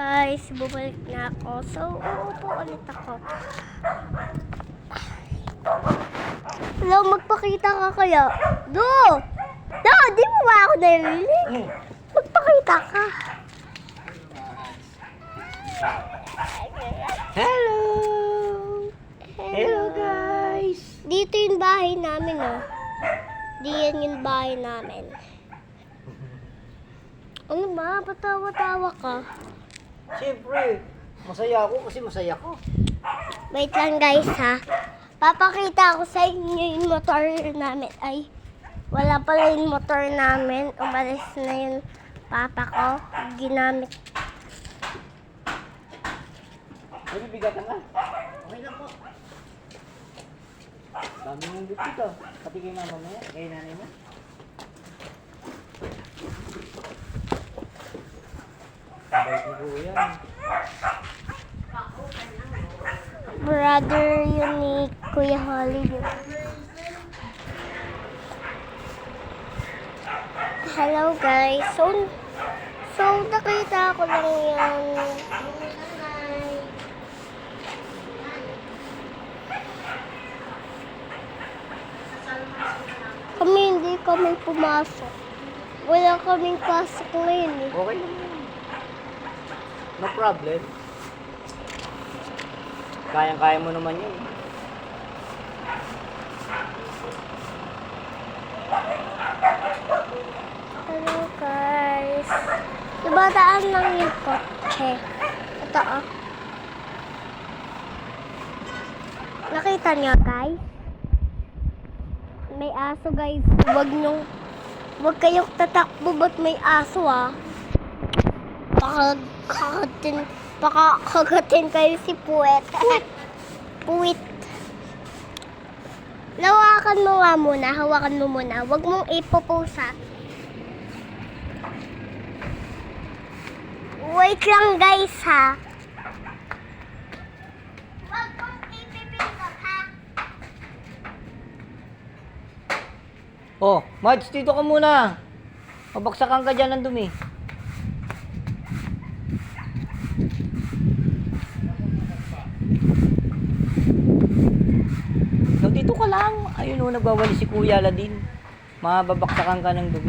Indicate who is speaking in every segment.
Speaker 1: guys, bumalik na ako. So, uupo ulit ako. Hello, magpakita ka kaya? Do! Do! Di mo ba ako narinig? Magpakita ka.
Speaker 2: Hello! Hello guys!
Speaker 1: Dito yung bahay namin, oh. Di yan yung bahay namin. Ano ba? Patawa-tawa ka.
Speaker 2: Siyempre, masaya ako kasi masaya ko.
Speaker 1: Wait lang guys ha. Papakita ko sa inyo yung motor namin. Ay, wala pala yung motor namin. Umalis na yung papa ko. Ginamit.
Speaker 2: Ay, bibigatan ka. Okay lang po. Dami mong bukit ah. Pati kay mama mo yan, kay nanay mo. Sabay ko po yan.
Speaker 1: Brother yun ni Kuya Holly. Hello guys. So nakita ko lang yan. Kami hindi kami pumasok. Wala kaming pasok ngayon eh.
Speaker 2: Okay lang yan. No problem. Kayang-kaya mo naman yun.
Speaker 1: Hello guys. Dumadaan lang yung kotse. Ito oh. Nakita niyo guys? May aso guys. Huwag kayong tatakbo ba't may aso ah. Baka kagatin kayo si Puwet. Puwit. Hawakan mo nga muna. Hawakan mo muna. Huwag mong ipoposa. Wait lang guys ha. Huwag mong ipipindot ha.
Speaker 2: Oh, Mads, dito ka muna. Mabaksakan ka dyan ng dumi. Dito ka lang. Ayun o, nagwawali si Kuya Aladin. Mababaksakan ka ng dumi.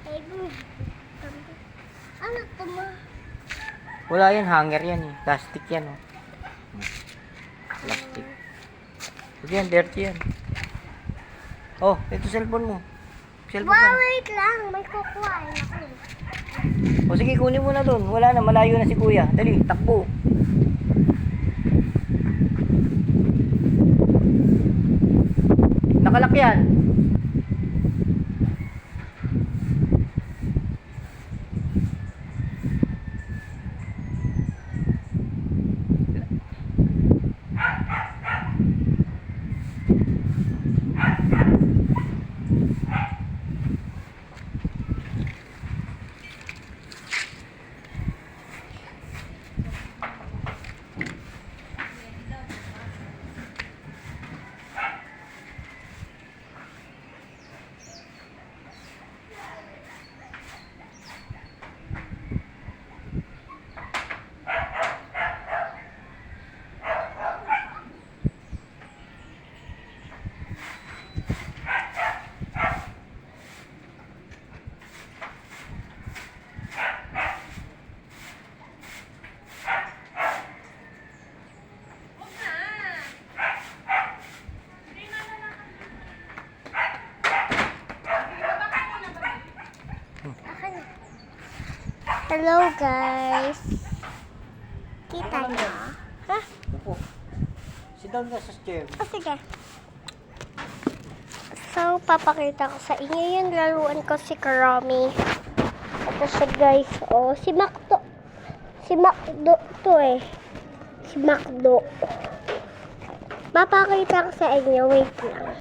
Speaker 1: Ay, good. Ano ito mo?
Speaker 2: Wala yan, hanger yan eh. Plastic yan oh. Plastic. Huwag yan, dirty yan. Oh, ito cellphone mo. Cellphone
Speaker 1: Wow,
Speaker 2: mo.
Speaker 1: wait lang. May kukuhain ako.
Speaker 2: O sige, kunin mo na dun. Wala na, malayo na si Kuya. Dali, takbo. Nakalak yan.
Speaker 1: Hello guys. Kita niyo? Ha?
Speaker 2: Opo. Sit down ka sa chair.
Speaker 1: Oh, sige. So, papakita ko sa inyo yung laruan ko si Karami. Ito siya guys. Oh, si Macdo. Si Macdo to eh. Si Macdo. Papakita ko sa inyo. Wait lang.